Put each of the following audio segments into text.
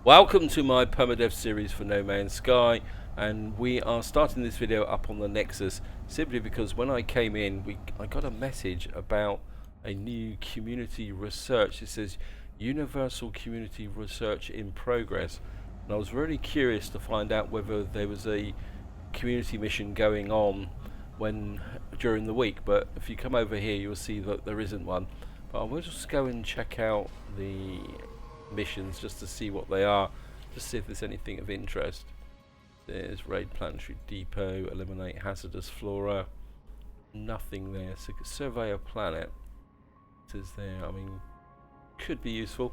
Welcome to my Permadeath series for No Man's Sky, and we are starting this video up on the Nexus simply because when I came in I got a message about a new community research. It says Universal Community Research in Progress, and I was really curious to find out whether there was a community mission going on during the week, but if you come over here you'll see that there isn't one. But I will just go and check out the missions just to see what they are, just see if there's anything of interest. There's raid planetary depot, eliminate hazardous flora, nothing there. So survey a planet, it says there. I mean, could be useful.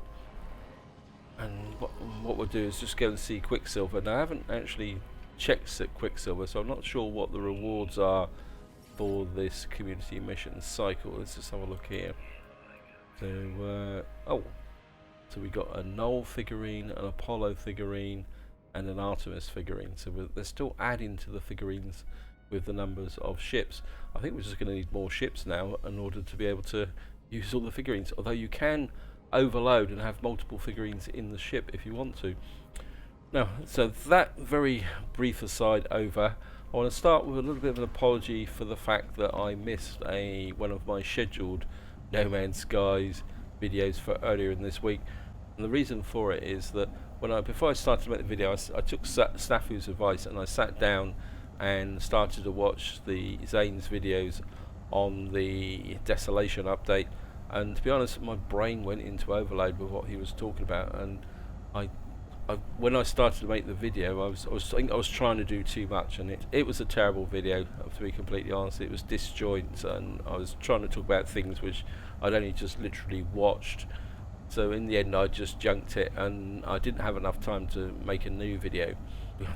And what we'll do is just go and see Quicksilver. Now I haven't actually checked Quicksilver, so I'm not sure what the rewards are for this community mission cycle. Let's just have a look here. So so we got a Null figurine, an Apollo figurine, and an Artemis figurine. So they're still adding to the figurines with the numbers of ships. I think we're just going to need more ships now in order to be able to use all the figurines. Although you can overload and have multiple figurines in the ship if you want to. Now, so that very brief aside over, I want to start with a little bit of an apology for the fact that I missed one of my scheduled No Man's Skies videos for earlier in this week, and the reason for it is that before I started to make the video, I took Snafu's advice and I sat down and started to watch the Zane's videos on the Desolation update, and to be honest, my brain went into overload with what he was talking about, and when I started to make the video, I was trying to do too much, and it was a terrible video, to be completely honest. It was disjoint, and I was trying to talk about things which I'd only just literally watched. So in the end I just junked it, and I didn't have enough time to make a new video.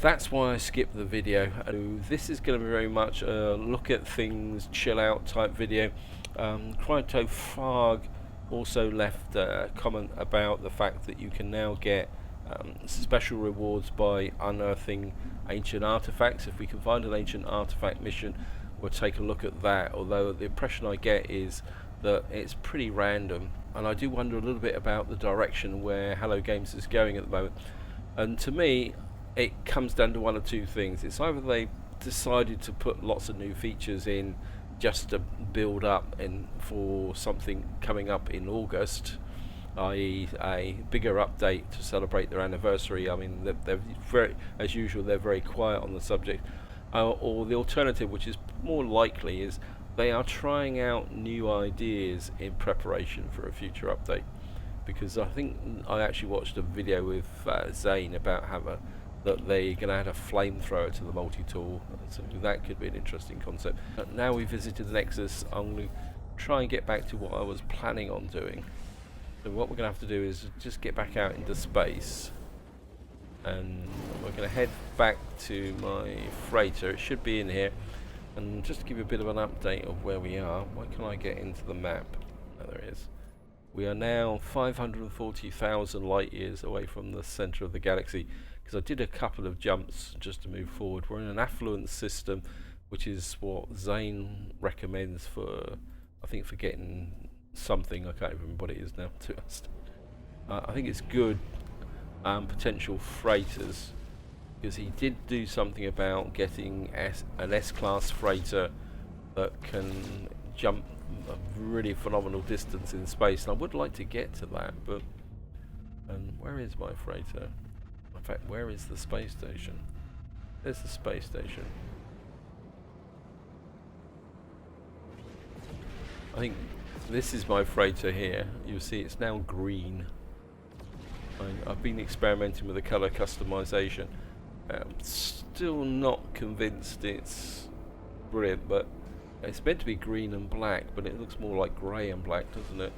That's why I skipped the video. This is going to be very much a look at things, chill out type video. Cryptofrog also left a comment about the fact that you can now get special rewards by unearthing ancient artifacts. If we can find an ancient artifact mission, we'll take a look at that, although the impression I get is that it's pretty random, and I do wonder a little bit about the direction where Hello Games is going at the moment. And to me it comes down to one of two things. It's either they decided to put lots of new features in just to build up for something coming up in August, i.e. a bigger update to celebrate their anniversary. I mean, they're very, as usual, they're very quiet on the subject. Or the alternative, which is more likely, is they are trying out new ideas in preparation for a future update. Because I think I actually watched a video with Zane about that they're going to add a flamethrower to the multi-tool, so that could be an interesting concept. Now we've visited the Nexus, I'm going to try and get back to what I was planning on doing. So what we're going to have to do is just get back out into space, and we're going to head back to my freighter. It should be in here, and just to give you a bit of an update of where we are. Why can I get into the map? Oh, there it is. We are now 540,000 light years away from the center of the galaxy, because I did a couple of jumps just to move forward. We're in an affluent system, which is what Zane recommends for, I think, for getting something. I can't remember what it is now, to be honest. I think it's good potential freighters, because he did do something about getting an S-class freighter that can jump a really phenomenal distance in space, and I would like to get to that, but where is my freighter? In fact, where is the space station? There's the space station. I think this is my freighter here. You'll see it's now green. I've been experimenting with the colour customization. I'm still not convinced it's brilliant, but it's meant to be green and black, but it looks more like grey and black, doesn't it?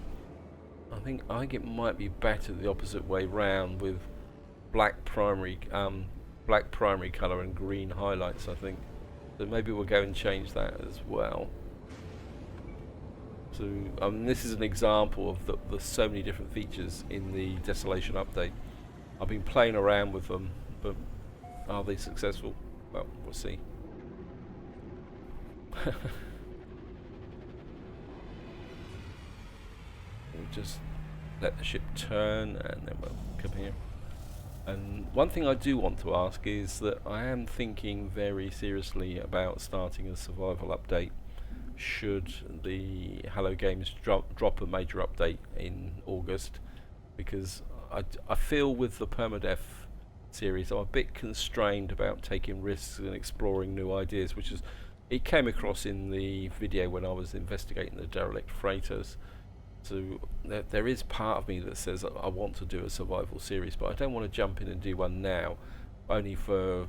I think it might be better the opposite way round, with black primary colour and green highlights, I think. So maybe we'll go and change that as well. So this is an example of the so many different features in the Desolation update. I've been playing around with them, but are they successful? Well, we'll see. We'll just let the ship turn, and then we'll come here. And one thing I do want to ask is that I am thinking very seriously about starting a survival update should the Hello Games drop a major update in August, because I feel with the Permadeath series I'm a bit constrained about taking risks and exploring new ideas, which is it came across in the video when I was investigating the derelict freighters. So there is part of me that says I want to do a survival series, but I don't want to jump in and do one now, only for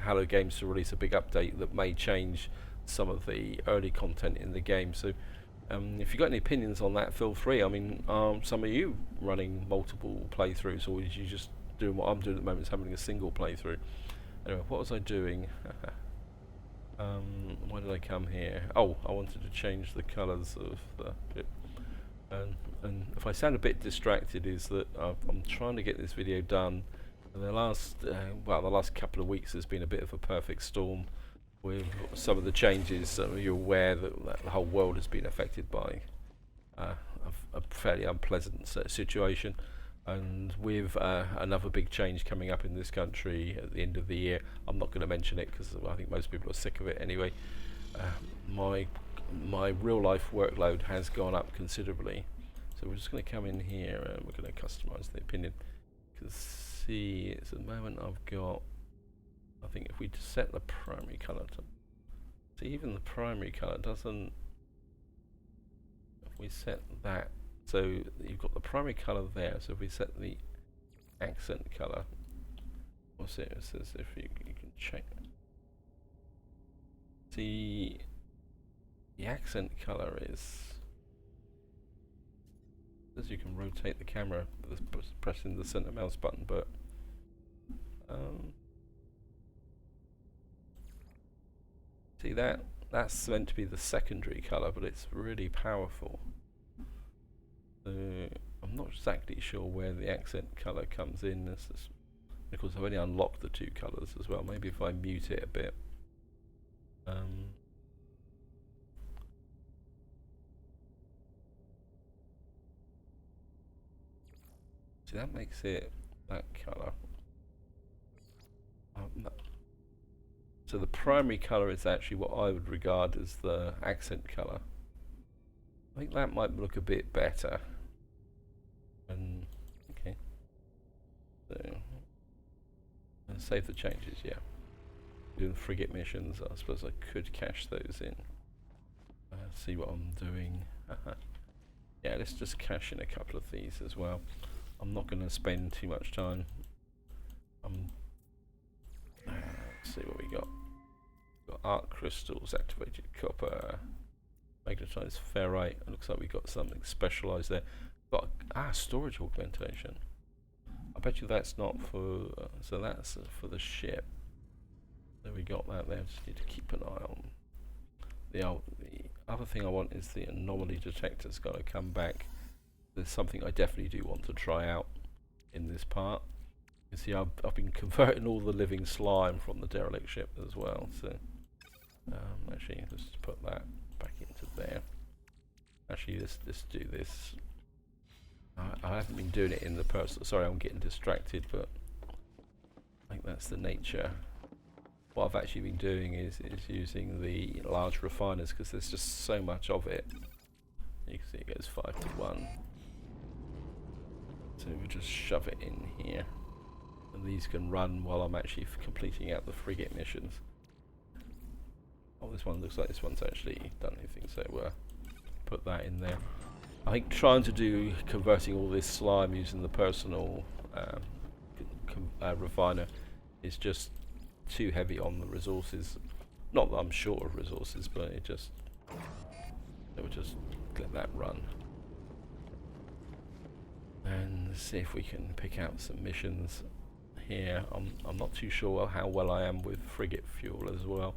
Hello Games to release a big update that may change some of the early content in the game. So if you've got any opinions on that, feel free. I mean, some of you running multiple playthroughs, or is you just doing what I'm doing at the moment, is having a single playthrough? Anyway, what was I doing? Why did I come here? Oh, I wanted to change the colours of the bit. And if I sound a bit distracted, is that I'm trying to get this video done, and the last couple of weeks has been a bit of a perfect storm with some of the changes. You're aware that the whole world has been affected by a fairly unpleasant situation, and with another big change coming up in this country at the end of the year. I'm not going to mention it because I think most people are sick of it anyway. My real life workload has gone up considerably, so we're just going to come in here and we're going to customize the opinion. You can see it's at the moment I've got, I think if we set the primary color to, see, even the primary color doesn't, if we set that, so you've got the primary color there, so if we set the accent color, we'll see, it says if you can check, see, the accent color is, as you can rotate the camera with pressing the center mouse button, but see that's meant to be the secondary color, but it's really powerful. So I'm not exactly sure where the accent color comes in. Of course, I've only unlocked the two colors as well. Maybe if I mute it a bit. See, that makes it that colour. So the primary colour is actually what I would regard as the accent colour. I think that might look a bit better. And okay, so and save the changes. Yeah, doing frigate missions. I suppose I could cache those in. See what I'm doing. Yeah, let's just cache in a couple of these as well. I'm not going to spend too much time. Let's see what we got. Got arc crystals, activated copper, magnetized ferrite. It looks like we got something specialized there. Got storage augmentation. I bet you that's not for. So that's for the ship. So we got that there. Just need to keep an eye on. The other thing I want is the anomaly detector's got to come back. There's something I definitely do want to try out in this part. You see, I've been converting all the living slime from the derelict ship as well. So actually, let's just put that back into there. Actually, let's do this. I haven't been doing it in the personal. Sorry, I'm getting distracted, but I think that's the nature. What I've actually been doing is using the large refiners because there's just so much of it. You can see it goes 5 to 1. So we'll just shove it in here, and these can run while I'm actually completing out the frigate missions. Oh, this one looks like this one's actually done anything, so we'll put that in there. I think trying to do converting all this slime using the personal refiner is just too heavy on the resources. Not that I'm short of resources, but it will just let that run. And see if we can pick out some missions here. I'm not too sure how well I am with frigate fuel as well.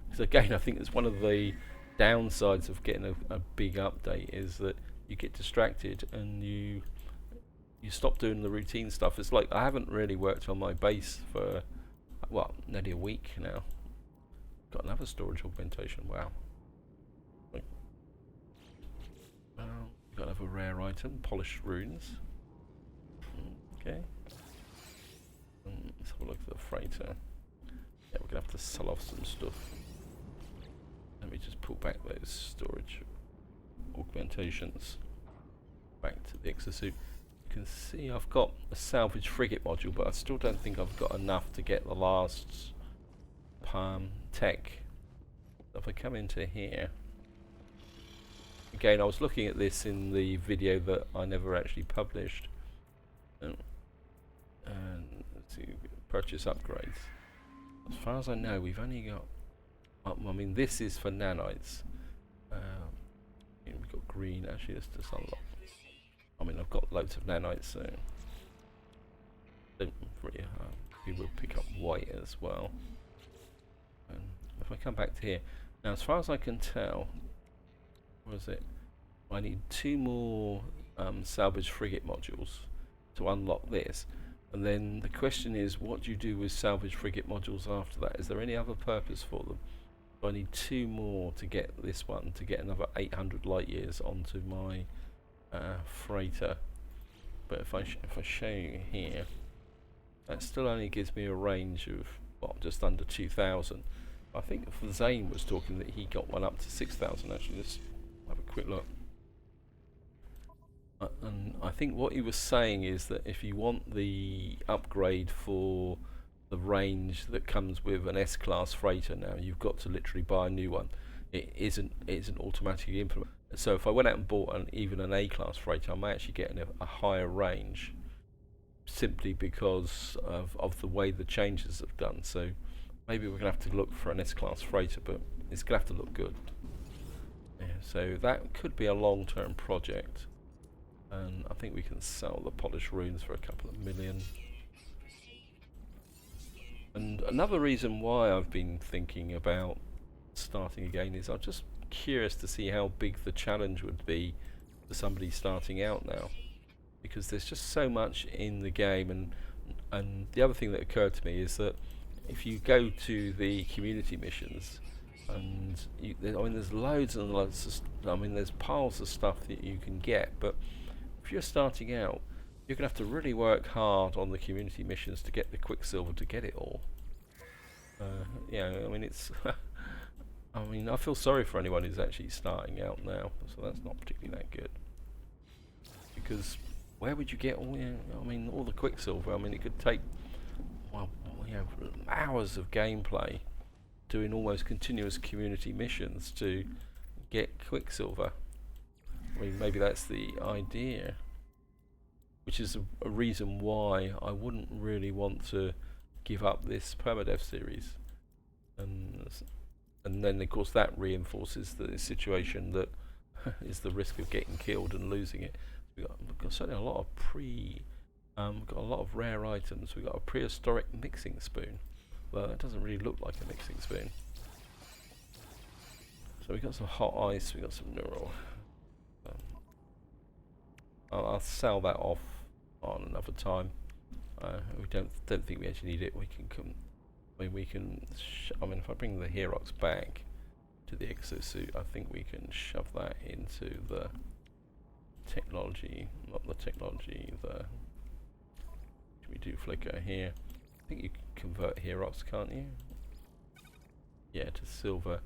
Because again, I think it's one of the downsides of getting a big update is that you get distracted and you stop doing the routine stuff. It's like I haven't really worked on my base for nearly a week now. Got another storage augmentation. Wow. Got another rare item, polished runes. Okay. a look at the freighter. Yeah, we're gonna have to sell off some stuff. Let me just pull back those storage augmentations back to the exosuit. You can see I've got a salvage frigate module, but I still don't think I've got enough to get the last tech. So if I come into here, again, I was looking at this in the video that I never actually published. And let's see, purchase upgrades. As far as I know, we've only got. I mean, this is for nanites. We've got green. Actually, let's just unlock. I mean, I've got loads of nanites, so don't really. We will pick up white as well. And if I come back to here, now as far as I can tell, what is it? I need 2 more salvage frigate modules to unlock this. And then the question is, what do you do with salvage frigate modules after that? Is there any other purpose for them? So I need 2 more to get this one, to get another 800 light years onto my freighter. But if I show you here, that still only gives me a range of, what, just under 2,000. I think Zane was talking that he got one up to 6,000 actually. Let's have a quick look. And I think what he was saying is that if you want the upgrade for the range that comes with an S-class freighter now, you've got to literally buy a new one. It isn't automatically implemented. So if I went out and bought even an A-class freighter, I may actually get a higher range, simply because of the way the changes have done. So maybe we're going to have to look for an S-class freighter, but it's going to have to look good. Yeah, so that could be a long-term project. And I think we can sell the polished runes for a couple of million. And another reason why I've been thinking about starting again is I'm just curious to see how big the challenge would be for somebody starting out now, because there's just so much in the game. And the other thing that occurred to me is that if you go to the community missions, and I mean, there's loads and loads of, there's piles of stuff that you can get, but if you're starting out, you're going to have to really work hard on the community missions to get the Quicksilver to get it all. Yeah, I mean, it's I mean, I feel sorry for anyone who's actually starting out now, so that's not particularly that good. Because where would you get all the Quicksilver? I mean, it could take, well, hours of gameplay doing almost continuous community missions to get Quicksilver. I mean, maybe that's the idea, which is a reason why I wouldn't really want to give up this Permadeath series. And then, of course, that reinforces the situation that is the risk of getting killed and losing it. We've got certainly a lot of we've got a lot of rare items. We've got a prehistoric mixing spoon. Well, that doesn't really look like a mixing spoon. So we've got some hot ice, we've got some neural. I'll sell that off on another time. We don't think we actually need it. We can if I bring the Herox back to the exosuit, I think we can shove that into the technology, not the technology, we do flicker here. I think you can convert Herox, can't you? Yeah, to silver.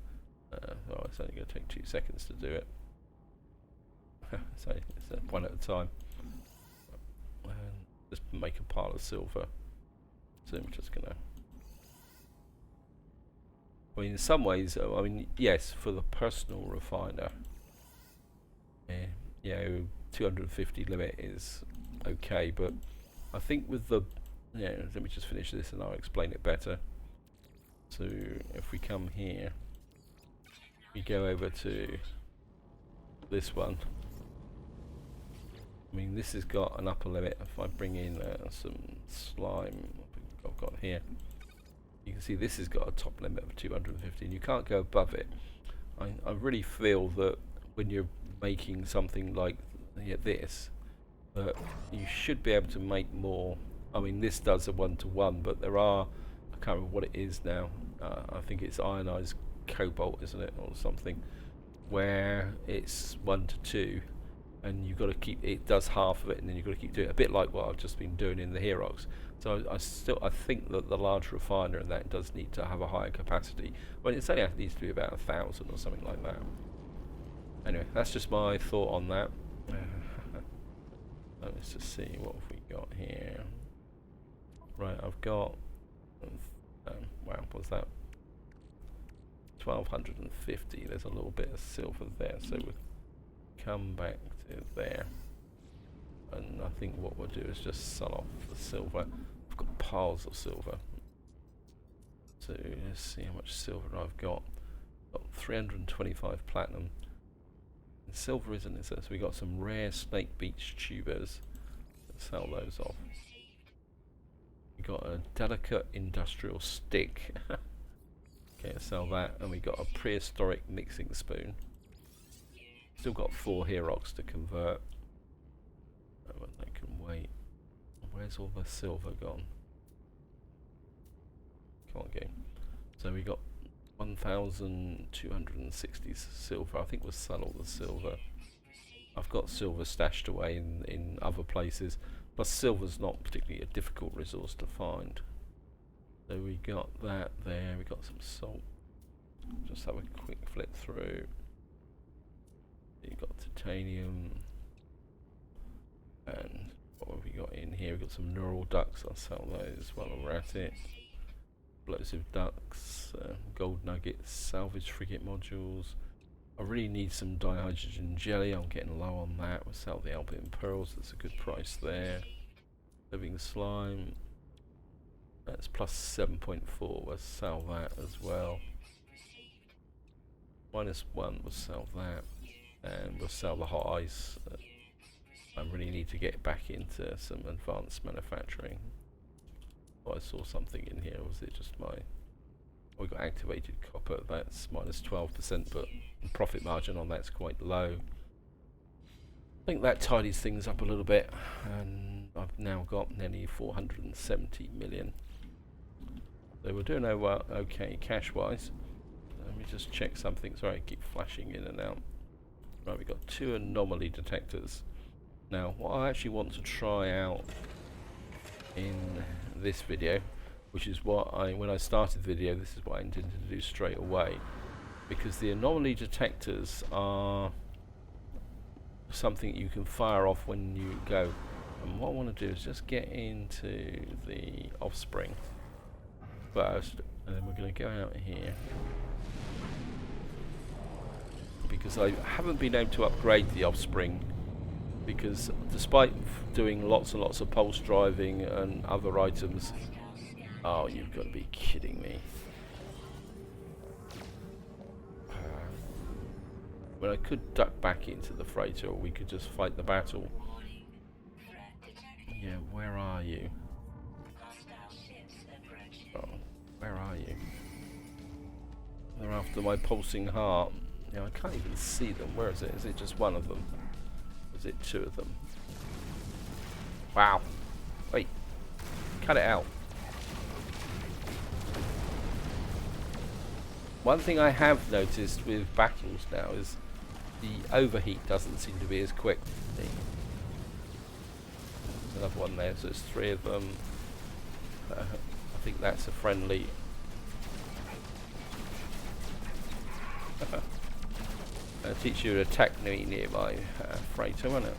Oh, it's only going to take 2 seconds to do it. So it's one at a time. And just make a pile of silver. So I'm just going to. I mean, in some ways, yes, for the personal refiner, yeah, 250 limit is okay, but I think with the, let me just finish this and I'll explain it better. So if we come here, we go over to this one. I mean, this has got an upper limit. If I bring in some slime, I've got here, you can see this has got a top limit of 250 and you can't go above it. I really feel that when you're making something like this, that you should be able to make more. I mean, this does a 1-to-1, but there are, I can't remember what it is now, I think it's ionized cobalt, isn't it, or something, where it's 1-to-2. and you've got to keep, it does half of it, and then you've got to keep doing it, a bit like what I've just been doing in the Herox. So I think that the large refiner and that does need to have a higher capacity. Well, it only needs to be about 1,000 or something like that. Anyway, that's just my thought on that. Let's just see what have we got here. Right, I've got wow, what's that? 1250. There's a little bit of silver there, so we'll come back to there. And I think what we'll do is just sell off the silver. I've got piles of silver. So let's see how much silver I've got. Got 325 platinum. And silver isn't it? So we got some rare snake beach tubers. Let's sell those off. We got a delicate industrial stick. Okay, sell that. And we got a prehistoric mixing spoon. Still got 4 Herox to convert. Oh, they can wait. Where's all the silver gone? Come on, game. So we got 1,260 silver. I think we'll sell all the silver. I've got silver stashed away in other places. Plus silver's not particularly a difficult resource to find. So we got that there. We got some salt. Just have a quick flip through. You've got titanium. And what have we got in here? We've got some neural ducts. I'll sell those while we're at it. Explosive ducts, gold nuggets, salvage frigate modules. I really need some dihydrogen jelly. I'm getting low on that. We'll sell the Albion pearls. That's a good price there. Living slime. That's plus 7.4. We'll sell that as well. -1. We'll sell that. And we'll sell the hot ice. I really need to get back into some advanced manufacturing. Oh, I saw something in here. Was it just my... Oh, we got activated copper. That's -12%, but the profit margin on that's quite low. I think that tidies things up a little bit, and I've now got nearly 470 million. So we're doing okay cash-wise. Let me just check something. Sorry, I keep flashing in and out. Right, we've got 2 anomaly detectors. Now, what I actually want to try out in this video, which is what when I started the video, this is what I intended to do straight away, because the anomaly detectors are something you can fire off when you go. And what I want to do is just get into the offspring first, and then we're going to go out here, because I haven't been able to upgrade the offspring, because despite doing lots and lots of pulse driving and other items... Oh, you've got to be kidding me. Well, I could duck back into the freighter, or we could just fight the battle. Yeah, where are you? Oh, where are you? They're after my pulsing heart. Yeah, I can't even see them. Where is it? Is it just one of them? Is it 2 of them? Wow. Wait. Cut it out. One thing I have noticed with battles now is the overheat doesn't seem to be as quick. There's another one there, so there's 3 of them. I think that's a friendly. I'll teach you to attack me near my freighter, won't it?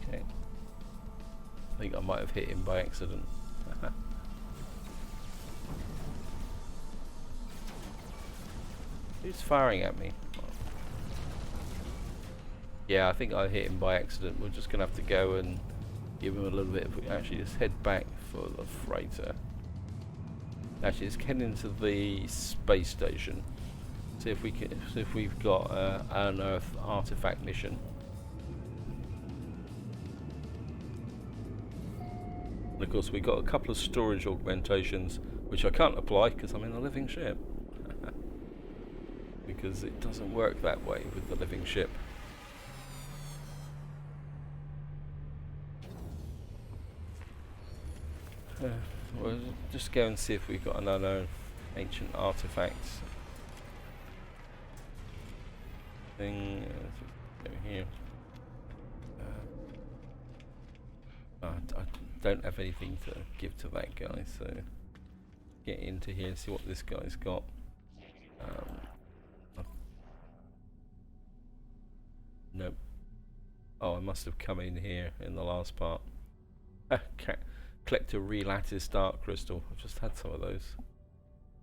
Okay. I think I might have hit him by accident. Who's firing at me? Yeah, I think I hit him by accident. We're just gonna have to go and give him a little bit of... Actually, just head back for the freighter. Actually, let's head into the space station. See if we can. See if we've got an unearth artifact mission. And of course, we've got a couple of storage augmentations, which I can't apply because I'm in a living ship. Because it doesn't work that way with the living ship. We'll just go and see if we've got an unearthed ancient artifact. thing. Go here. I don't have anything to give to that guy, so get into here and see what this guy's got. Nope. Oh, I must have come in here in the last part. Collect a relattice dark crystal. I've just had some of those.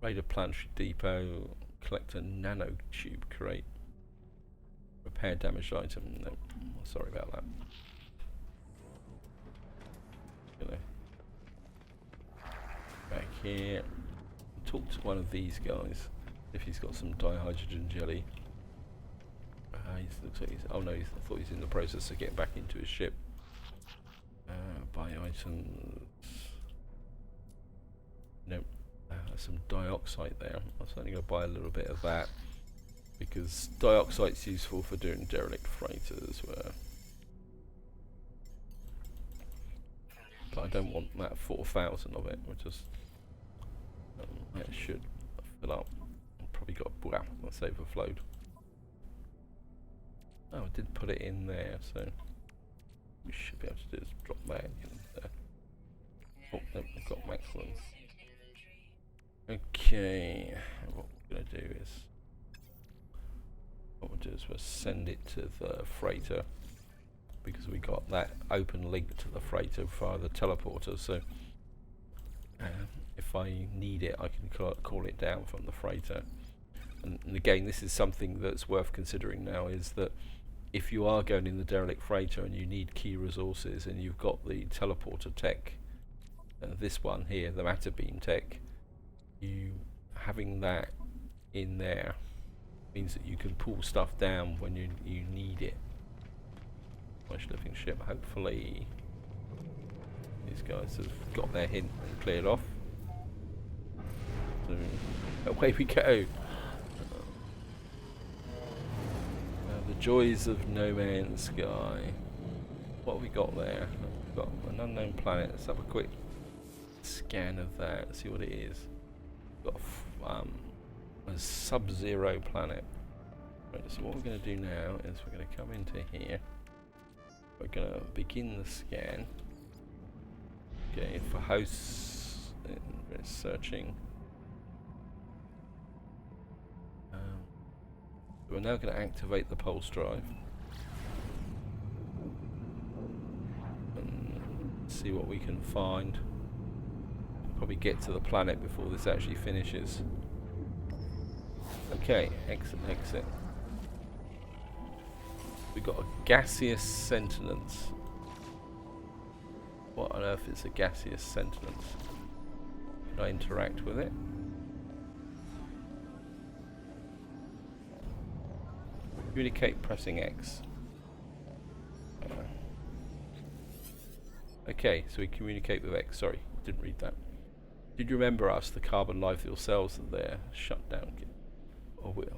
Raid a planetary depot. Collect a nanotube crate. Repair damaged item. No, sorry about that. Back here. Talk to one of these guys if he's got some dihydrogen jelly. Looks like oh no, I thought he's in the process of getting back into his ship. Buy items. Nope. Some dioxide there. I was only going to buy a little bit of that because dioxide's useful for doing derelict freighters. But I don't want that 4,000 of it. We'll just it should fill up. I've probably got that's overflowed. Oh, I did put it in there, so we should be able to do is drop that in there. Oh, no, we've got maximum. Okay, what we're going to do is, we'll send it to the freighter because we got that open link to the freighter via the teleporter. So if I need it, I can call it down from the freighter. And again, this is something that's worth considering now, is that if you are going in the derelict freighter and you need key resources and you've got the teleporter tech, this one here, the matter beam tech, you having that in there means that you can pull stuff down when you need it. Flash living ship, hopefully these guys have got their hint and cleared off. So away we go. The joys of No Man's Sky. What have we got there? We've got an unknown planet. Let's have a quick scan of that, see what it is. We've got a sub-zero planet. Right, so what we're going to do now is we're going to come into here. We're going to begin the scan. Okay, for hosts, we're searching. We're now going to activate the pulse drive and see what we can find. Probably get to the planet before this actually finishes. Okay, exit. We've got a gaseous sentience. What on earth is a gaseous sentience? Can I interact with it? Communicate pressing X. Okay, so we communicate with X. Sorry, didn't read that. Did you remember us? The carbon life fuel cells are there. Shutdown.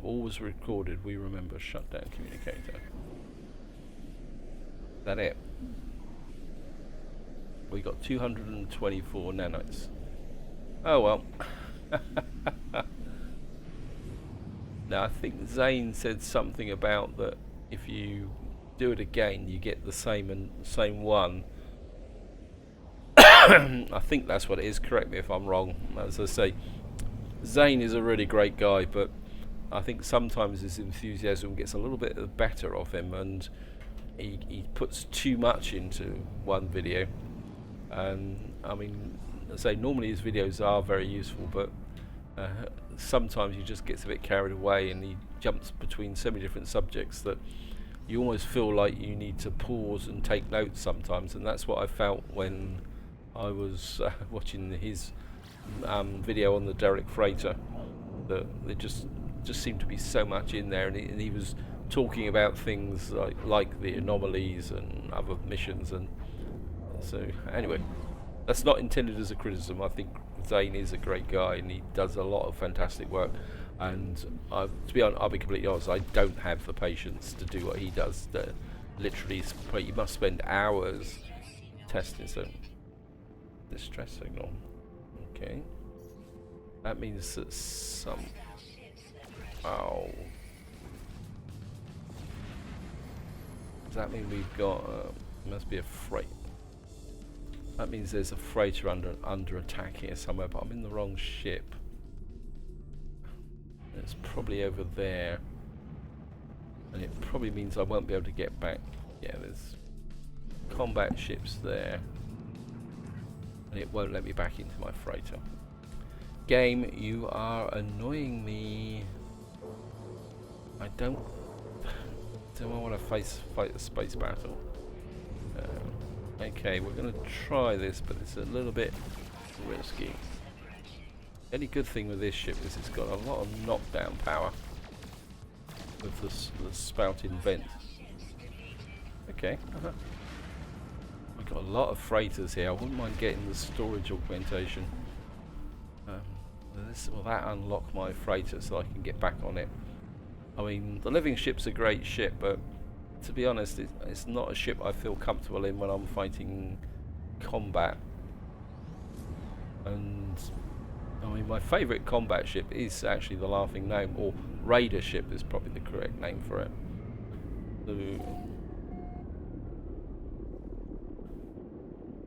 All was recorded. We remember shutdown communicator. Is that it? We got 224 nanites. Oh well. Now I think Zane said something about that if you do it again you get the same one. I think that's what it is, correct me if I'm wrong. As I say, Zane is a really great guy, but I think sometimes his enthusiasm gets a little bit the better of him and he puts too much into one video. And I mean, as I say, normally his videos are very useful, but sometimes he just gets a bit carried away and he jumps between so many different subjects that you almost feel like you need to pause and take notes sometimes, and that's what I felt when I was watching his video on the derelict freighter. That there just seemed to be so much in there, and he was talking about things like the anomalies and other missions, and so anyway, that's not intended as a criticism. I think Zane is a great guy and he does a lot of fantastic work, and to be honest, I'll be completely honest, I don't have the patience to do what he does. Literally, you must spend hours testing. So distress signal. Okay, that means that some Does that mean we've got... must be a freight. That means there's a freighter under attack here somewhere, but I'm in the wrong ship. It's probably over there. And it probably means I won't be able to get back. Yeah, there's combat ships there. And it won't let me back into my freighter. Game, you are annoying me. I don't want to fight a space battle. Okay, we're going to try this, but it's a little bit risky. Any good thing with this ship is it's got a lot of knockdown power with the spouting vent. Okay. We've got a lot of freighters here. I wouldn't mind getting the storage augmentation. Will that unlock my freighter so I can get back on it? I mean, the living ship's a great ship, but to be honest, it's not a ship I feel comfortable in when I'm fighting combat. And I mean, my favourite combat ship is actually the Laughing Gnome, or Raider ship is probably the correct name for it.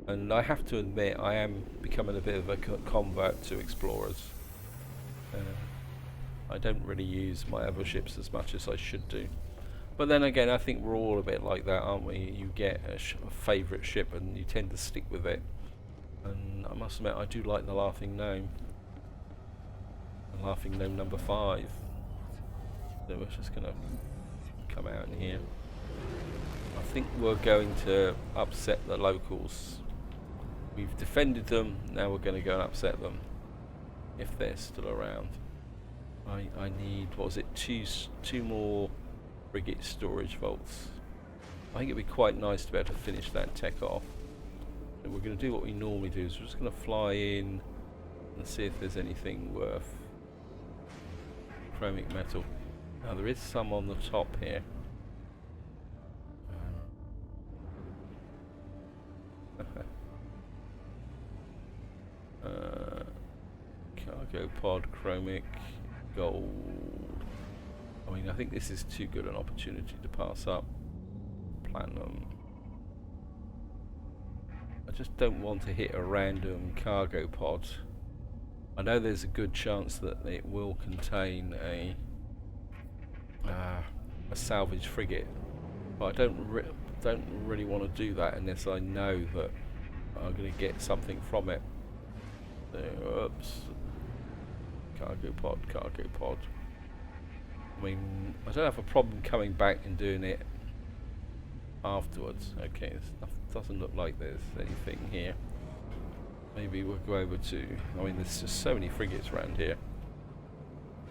And I have to admit, I am becoming a bit of a convert to explorers. I don't really use my other ships as much as I should do. But then again, I think we're all a bit like that, aren't we? You get a favourite ship and you tend to stick with it. And I must admit, I do like the Laughing Gnome. The Laughing Gnome number 5. So we're just going to come out in here. I think we're going to upset the locals. We've defended them, now we're going to go and upset them. If they're still around. I need, what was it, two more frigate storage vaults. I think it'd be quite nice to be able to finish that tech off. And we're going to do what we normally do, so we're just going to fly in and see if there's anything worth chromic metal. Now there is some on the top here. Cargo pod, chromic, gold. I mean, I think this is too good an opportunity to pass up. Platinum. I just don't want to hit a random cargo pod. I know there's a good chance that it will contain a salvage frigate, but I don't really want to do that unless I know that I'm going to get something from it. Oops. Cargo pod, cargo pod. I mean, I don't have a problem coming back and doing it afterwards. Okay, it doesn't look like there's anything here. Maybe we'll go over to... I mean, there's just so many frigates around here.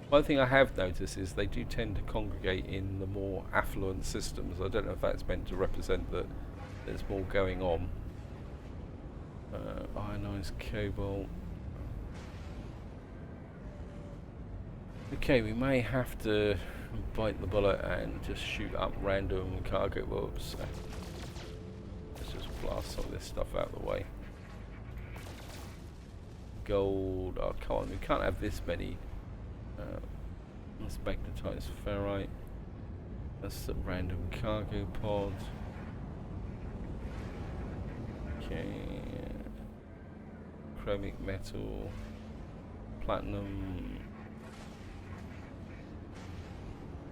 One thing I have noticed is they do tend to congregate in the more affluent systems. I don't know if that's meant to represent that there's more going on. Ionized cobalt. Okay, we may have to bite the bullet and just shoot up random cargo warps. Let's just blast some of this stuff out of the way. Gold. Oh, come on, we can't have this many. Let's magnetized ferrite. That's a random cargo pod. Okay. Chromic metal. Platinum.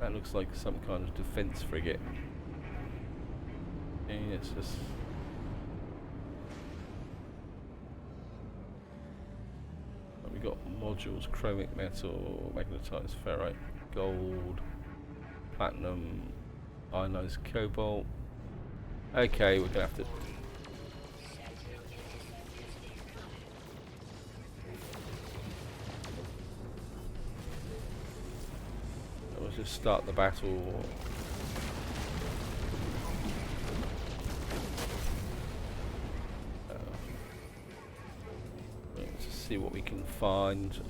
That looks like some kind of defense frigate. Okay, it's just... we got modules, chromic metal, magnetized ferrite, gold, platinum, ionized cobalt. Okay, we're gonna have to... Let's just start the battle. Let's see what we can find.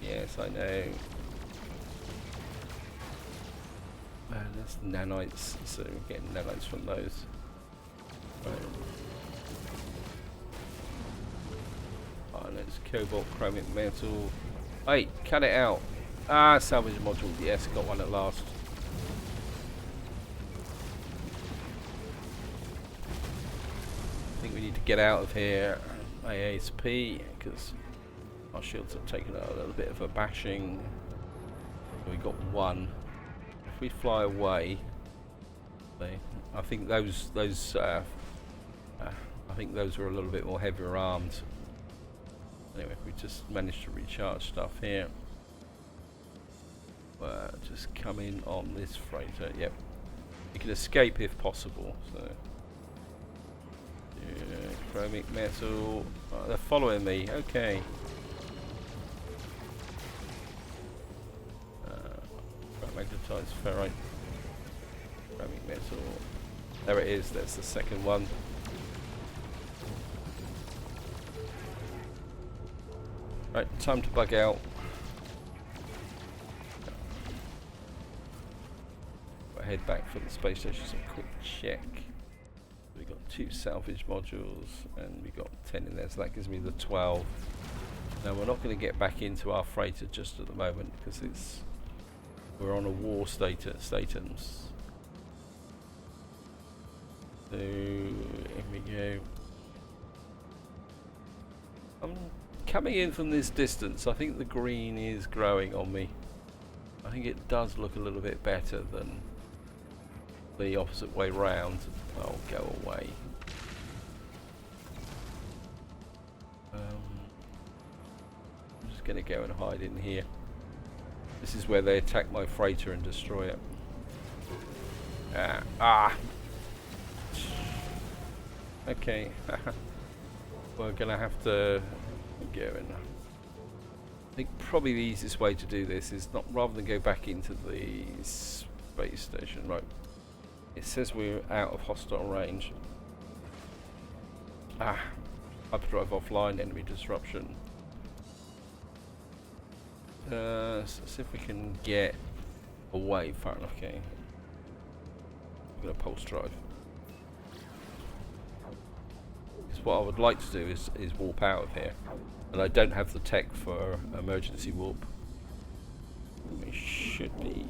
Yes, I know. That's nanites, so we're getting nanites from those. Right. Let's cobalt, chromic metal. Hey, cut it out. Ah, salvage module. Yes, got one at last. we need to get out of here ASAP because our shields have taken a little bit of a bashing. We got one. If we fly away, I think those I think those were a little bit more heavier armed. Anyway, we just managed to recharge stuff here. Just come in on this freighter. Yep, you can escape if possible. So, yeah, chromic metal. Oh, they're following me. Okay. Magnetized ferrite. Chromic metal. There it is. That's the second one. Right, time to bug out. We'll head back for the space station. Some quick check. We got 2 salvage modules, and we got 10 in there, so that gives me the 12. Now we're not going to get back into our freighter just at the moment because we're on a war status. So here we go. I'm coming in from this distance. I think the green is growing on me. I think it does look a little bit better than the opposite way round. I'll go away. I'm just going to go and hide in here. This is where they attack my freighter and destroy it. Okay. We're going to have to go in. I think probably the easiest way to do this is not rather than go back into the space station. Right. It says we're out of hostile range. Hyperdrive offline, enemy disruption. Let's see if we can get away far enough. Okay. We're going to pulse drive. Because what I would like to do is warp out of here. And I don't have the tech for emergency warp. We should be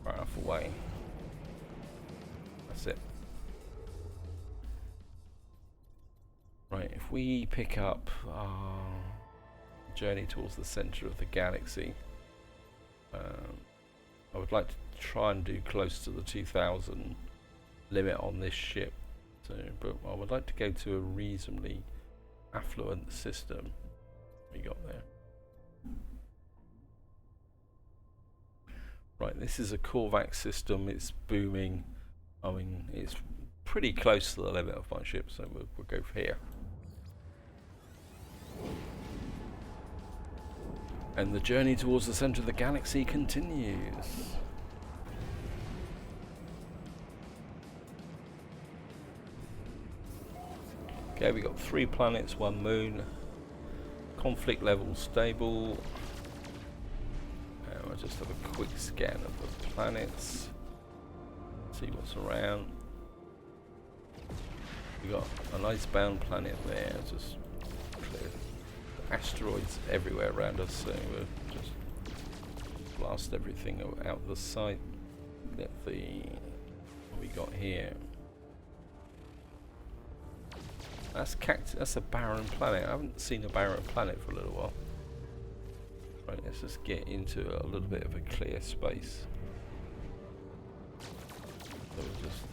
far enough away. That's it. Right, if we pick up our journey towards the center of the galaxy, I would like to try and do close to the 2000 limit on this ship. So, but I would like to go to a reasonably affluent system. We got there. Right, this is a Korvax system. It's booming. I mean, it's pretty close to the limit of my ship, so we'll go for here. And the journey towards the center of the galaxy continues. Okay, we got 3 planets, 1 moon. Conflict level stable. I'll just have a quick scan of the planets. See what's around. We got an icebound planet there, just clear. Asteroids everywhere around us, so we'll just blast everything out of the sight. Get the what we got here. That's a barren planet. I haven't seen a barren planet for a little while. Right, let's just get into a little bit of a clear space. So we'll just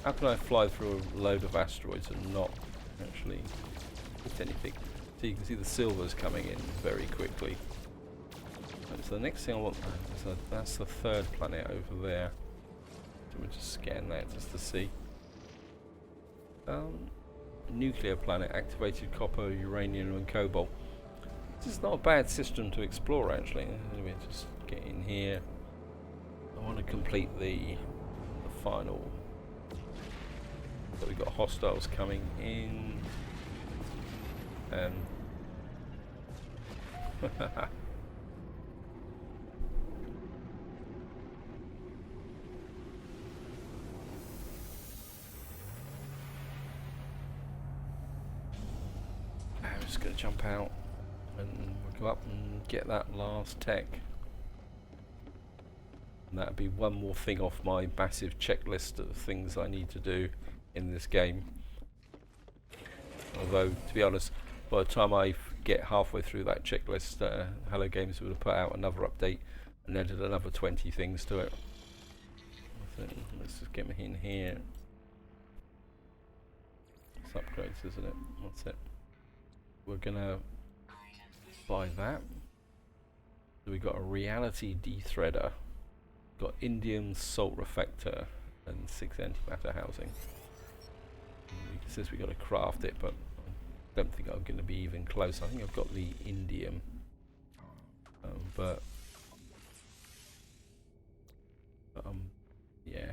how can I fly through a load of asteroids and not actually hit anything? So you can see the silver's coming in very quickly. And so the next thing I want, so that's the 3rd planet over there. So we'll just scan that just to see. Nuclear planet, activated copper, uranium and cobalt. This is not a bad system to explore actually. Let me just get in here. I want to complete the final. So we've got hostiles coming in. I'm just going to jump out and we'll go up and get that last tech. And that'd be one more thing off my massive checklist of things I need to do in this game. Although, to be honest, by the time I get halfway through that checklist, Hello Games would have put out another update and added another 20 things to it. So let's just get me in here. It's upgrades, isn't it? That's it. We're gonna buy that. So we got a reality dethreader, got indium salt reflector, and 6 antimatter housing. It says we got to craft it, but I don't think I'm going to be even close. I think I've got the indium, yeah.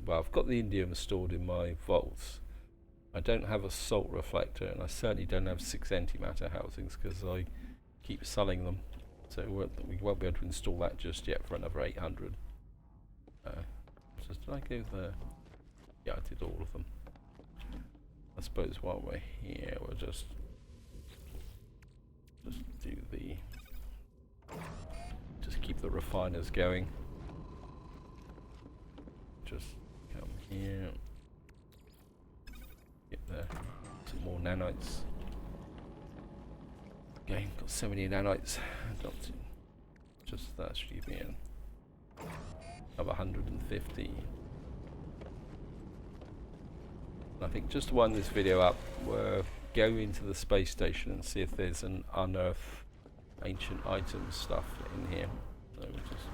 Well, I've got the indium stored in my vaults. I don't have a salt reflector, and I certainly don't have 6 antimatter housings because I keep selling them. So we won't be able to install that just yet for another 800. So did I go there? Yeah, I did all of them. I suppose while we're here, we'll just do the... just keep the refiners going. Just come here. Get there. Some more nanites. Okay, got so many nanites. Just that should be in. Of 150. I think just to wind this video up, we'll go into the space station and see if there's an unearth ancient items stuff in here. So we'll just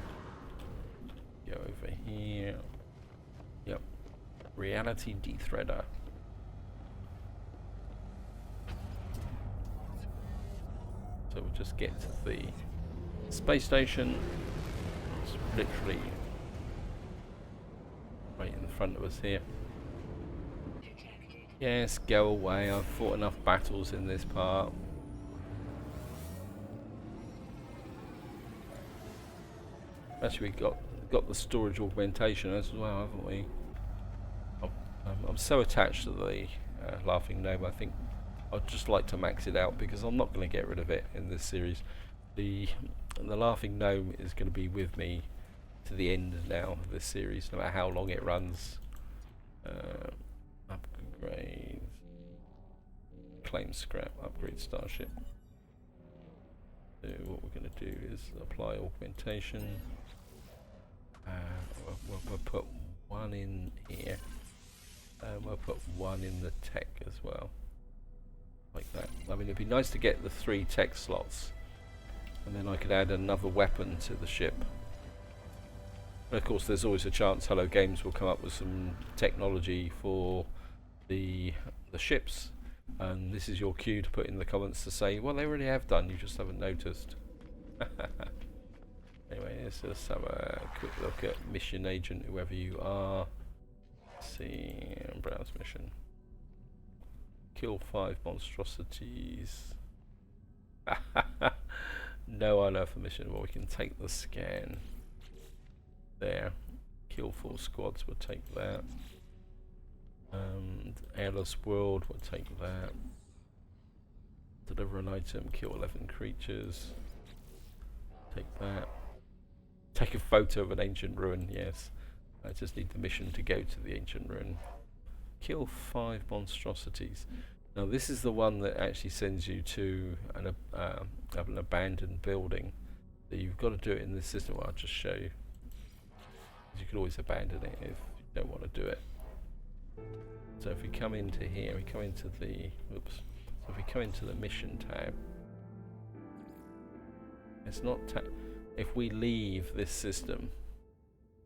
go over here. Yep. Reality dethreader. So we'll just get to the space station. It's literally right in front of us here. Yes, go away. I've fought enough battles in this part. Actually, we got the storage augmentation as well, haven't we? I'm so attached to the laughing gnome. I think I'd just like to max it out because I'm not going to get rid of it in this series. The laughing gnome is going to be with me to the end now of this series, no matter how long it runs. Upgrade, claim scrap, upgrade starship. So what we're going to do is apply augmentation. We'll put one in here, and we'll put one in the tech as well, like that. I mean, it'd be nice to get the 3 tech slots, and then I could add another weapon to the ship. And of course, there's always a chance Hello Games will come up with some technology for the ships, and this is your cue to put in the comments to say, well, they already have done, you just haven't noticed. Anyway, let's just have a quick look at mission agent, whoever you are. Let's see, browse mission. Kill 5 monstrosities. No unearth mission. Well, we can take the scan. There. Kill 4 squads, we'll take that. Airless world, we'll take that. Deliver an item, kill 11 creatures. Take that. Take a photo of an ancient ruin, yes. I just need the mission to go to the ancient ruin. Kill 5 monstrosities. Now this is the one that actually sends you to an abandoned building. So you've got to do it in this system. Well, I'll just show you. You can always abandon it if you don't want to do it. So if we come into here, we come into the, oops. So if we come into the mission tab, it's not, if we leave this system,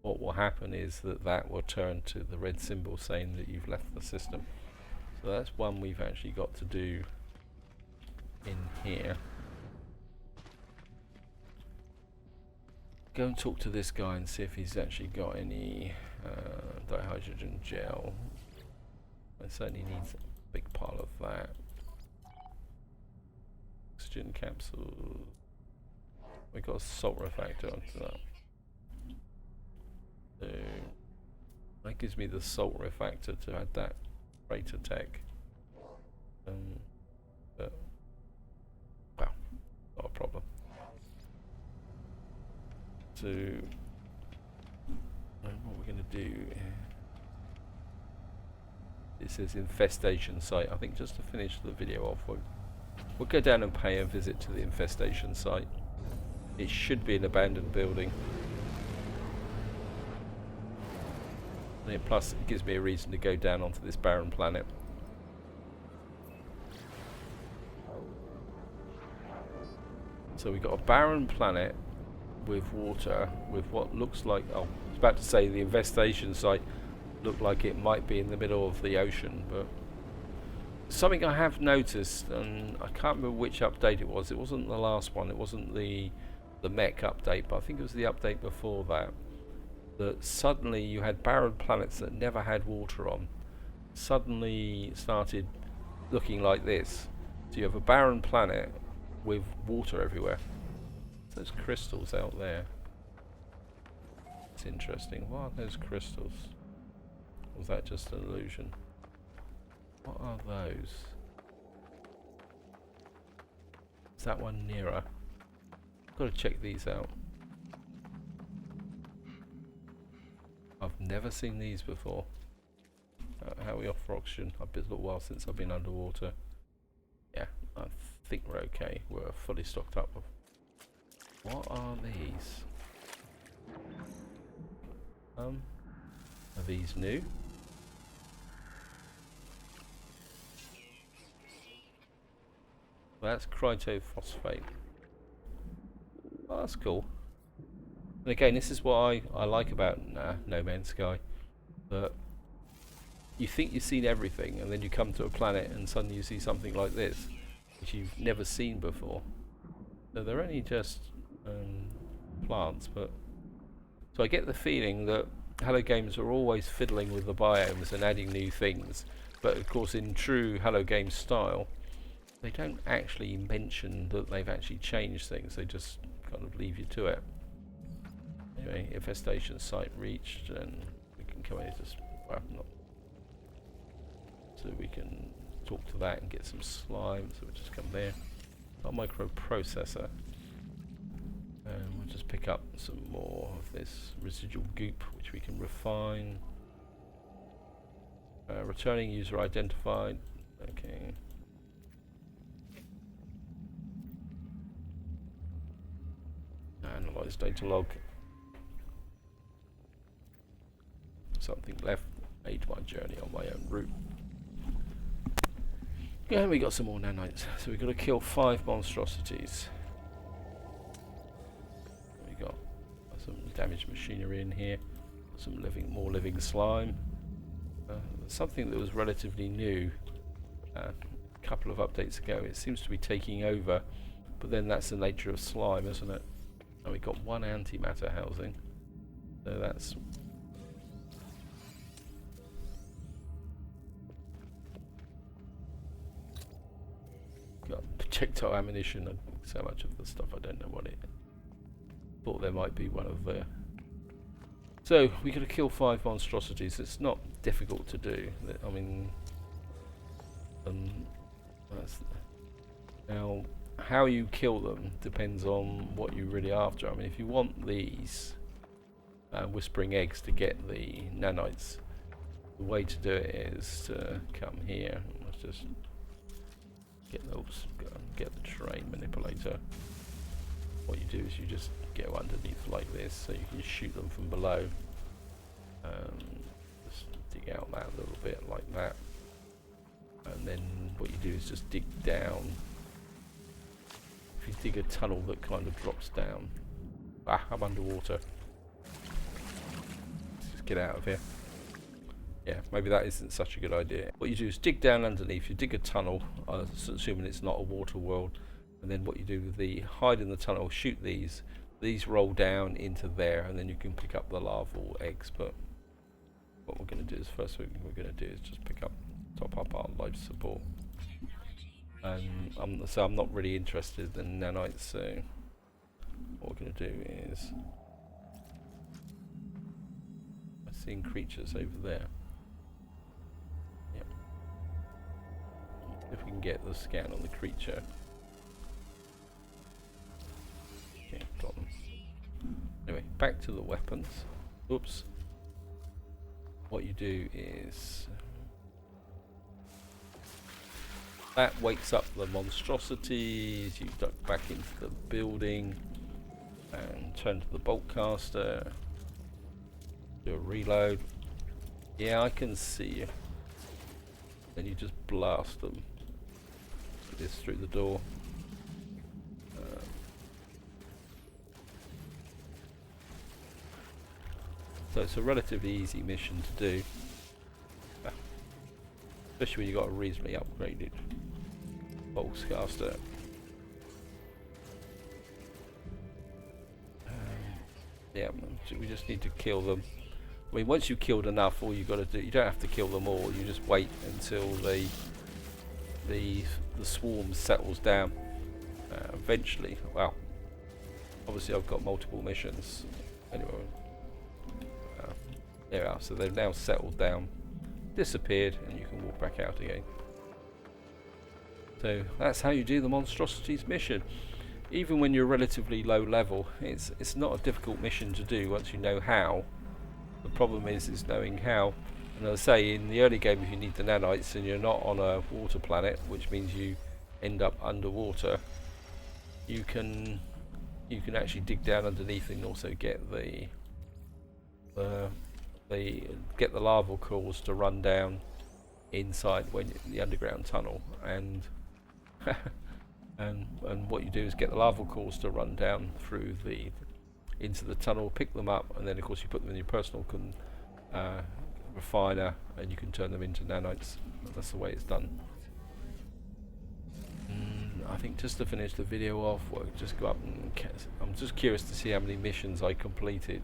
what will happen is that will turn to the red symbol saying that you've left the system. So that's one we've actually got to do in here. Go and talk to this guy and see if he's actually got any dihydrogen gel. I certainly needs a big pile of that. Oxygen capsule. We got a salt refactor onto that. So that gives me the salt refactor to add that rate attack. But well, not a problem. So do. It says infestation site. I think just to finish the video off, we'll go down and pay a visit to the infestation site. It should be an abandoned building. And plus, it gives me a reason to go down onto this barren planet. So we've got a barren planet with water, with what looks like, oh, I was about to say the infestation site looked like it might be in the middle of the ocean, but something I have noticed, and I can't remember which update it wasn't the last one, it wasn't the mech update, but I think it was the update before that, that suddenly you had barren planets that never had water on, suddenly started looking like this. So you have a barren planet with water everywhere. Those crystals out there. It's interesting. What are those crystals? Or was that just an illusion? What are those? Is that one nearer? Got to check these out. I've never seen these before. How are we off for oxygen? It's been a little while since I've been underwater. Yeah, I think we're okay. We're fully stocked up. What are these? Are these new? Well, that's cryptophosphate. Oh, that's cool. And again, this is what I like about No Man's Sky. That you think you've seen everything, and then you come to a planet and suddenly you see something like this, which you've never seen before. So they're only just plants, but so I get the feeling that Hello Games are always fiddling with the biomes and adding new things, but of course in true Hello Games style, they don't actually mention that they've actually changed things, they just kind of leave you to it. Anyway, infestation site reached, and we can come in just, well, not, so we can talk to that and get some slime, so we'll just come there. Our microprocessor. And we'll just pick up some more of this residual goop, which we can refine. Returning user identified. Okay. Analyze data log. Something left. Aid my journey on my own route. Yeah, and we got some more nanites. So we've got to kill 5 monstrosities. We got some damaged machinery in here. Some more living slime. Something that was relatively new a couple of updates ago. It seems to be taking over, but then that's the nature of slime, isn't it? And we got 1 antimatter housing. So that's got projectile ammunition and so much of the stuff I don't know what it. Thought there might be one of the. So we got to kill 5 monstrosities. It's not difficult to do. I mean, now how you kill them depends on what you're really after. I mean, if you want these whispering eggs to get the nanites, the way to do it is to come here. Let's just get the terrain manipulator. What you do is you just go underneath like this, so you can shoot them from below. Just dig out that little bit like that, and then what you do is just dig down. If you dig a tunnel that kind of drops down. Ah, I'm underwater. Let's just get out of here. Yeah, maybe that isn't such a good idea. What you do is dig down underneath, you dig a tunnel, assuming it's not a water world, and then what you do is hide in the tunnel, shoot these roll down into there, and then you can pick up the larval eggs. But what we're going to do is, first thing we're going to do is just top up our life support. And so I'm not really interested in nanites, so what we're going to do is, I'm seeing creatures over there. Yep. If we can get the scan on the creature. Okay, got them. Anyway, back to the weapons. Oops. what you do is that wakes up the monstrosities. You duck back into the building and turn to the bolt caster. Do a reload. Yeah, I can see you. Then you just blast them. This through the door. So it's a relatively easy mission to do, especially when you've got a reasonably upgraded boltcaster. Yeah, so we just need to kill them. I mean, once you've killed enough, all you've got to do, you don't have to kill them all. You just wait until the swarm settles down. Eventually, well, obviously I've got multiple missions. Anyway. There we are, so they've now settled down, disappeared, and you can walk back out again. So that's how you do the monstrosities mission. Even when you're relatively low level, it's not a difficult mission to do once you know how. The problem is knowing how. And as I say, in the early game, if you need the nanites and you're not on a water planet, which means you end up underwater, you can actually dig down underneath and also get get the larval cores to run down inside the underground tunnel, and and what you do is get the larval cores to run down through into the tunnel, pick them up, and then of course you put them in your personal refiner, and you can turn them into nanites. That's the way it's done. I think just to finish the video off, we'll just go up and I'm just curious to see how many missions I completed.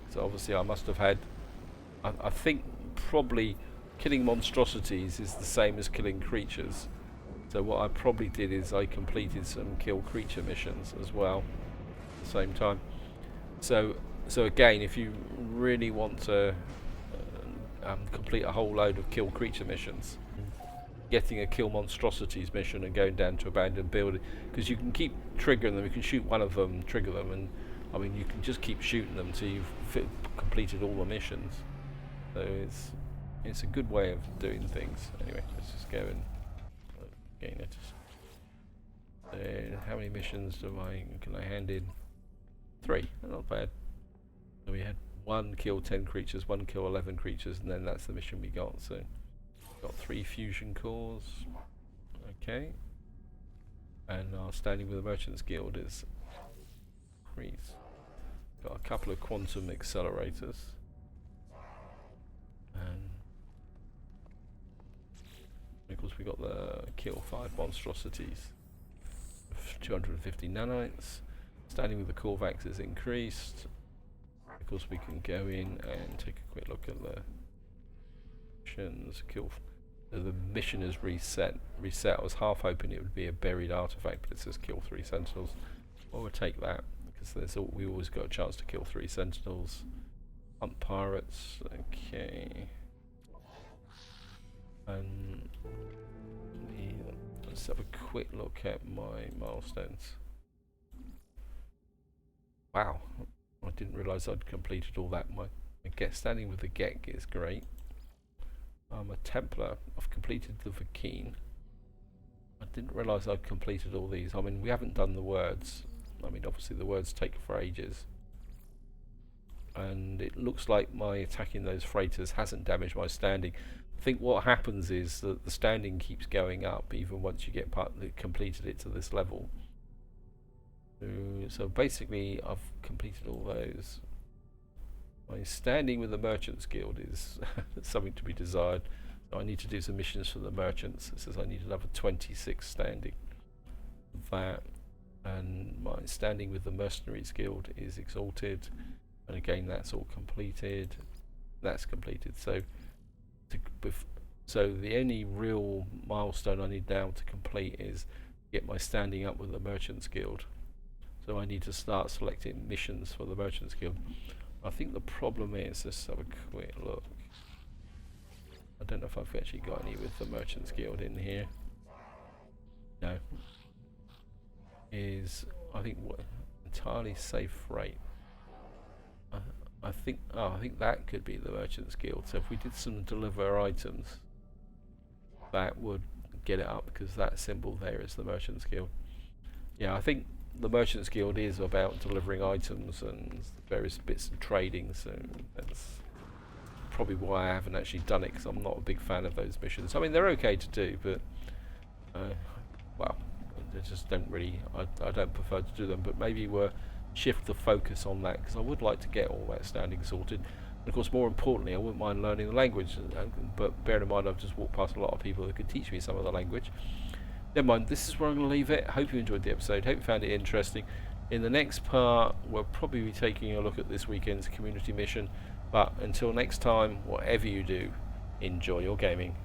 So obviously I must have had, I think probably killing monstrosities is the same as killing creatures. So what I probably did is I completed some kill creature missions as well at the same time. So again, if you really want to complete a whole load of kill creature missions, getting a kill monstrosities mission and going down to abandoned building, because you can keep triggering them. You can shoot one of them, trigger them, and I mean you can just keep shooting them till you've completed all the missions. So it's a good way of doing things. Anyway, let's just go and gain it. How many missions can I hand in? 3. Not bad. So we had 1 kill 10 creatures, 1 kill 11 creatures, and then that's the mission we got. So got 3 fusion cores. Okay. And our standing with the Merchants Guild is increased. Got a couple of quantum accelerators. And of course we got the kill 5 monstrosities. 250 nanites. Standing with the Corvax is increased. Of course we can go in and take a quick look at the missions. The mission is reset. I was half hoping it would be a buried artifact, but it says kill 3 sentinels. Well, we'll take that, because we always got a chance to kill 3 sentinels. Hunt pirates, okay. And let's have a quick look at my milestones. Wow, I didn't realise I'd completed all that. My standing with the Gek is great. I'm a Templar. I've completed the Vakeen. I didn't realise I'd completed all these. I mean, we haven't done the words. I mean, obviously the words take for ages. And it looks like my attacking those freighters hasn't damaged my standing. I think what happens is that the standing keeps going up even once you get completed it to this level. So basically I've completed all those. My standing with the Merchants Guild is something to be desired. So I need to do some missions for the merchants. It says I need another 26 standing. That, and my standing with the Mercenaries Guild is exalted, and again that's all completed. That's completed. So the only real milestone I need now to complete is get my standing up with the Merchants Guild. So I need to start selecting missions for the Merchants Guild. I think the problem is, let's have a quick look. I don't know if I've actually got any with the Merchants Guild in here. No. I think entirely safe rate. I think that could be the Merchants Guild. So if we did some deliver items, that would get it up, because that symbol there is the Merchants Guild. Yeah, I think the Merchants Guild is about delivering items and various bits of trading, so that's probably why I haven't actually done it, because I'm not a big fan of those missions. I mean, they're okay to do, but well, I just don't really. I don't prefer to do them. But maybe we'll shift the focus on that, because I would like to get all that standing sorted. And of course, more importantly, I wouldn't mind learning the language. But bearing in mind, I've just walked past a lot of people who could teach me some of the language. Never mind. This is where I'm going to leave it. Hope you enjoyed the episode. Hope you found it interesting. In the next part, we'll probably be taking a look at this weekend's community mission. But until next time, whatever you do, enjoy your gaming.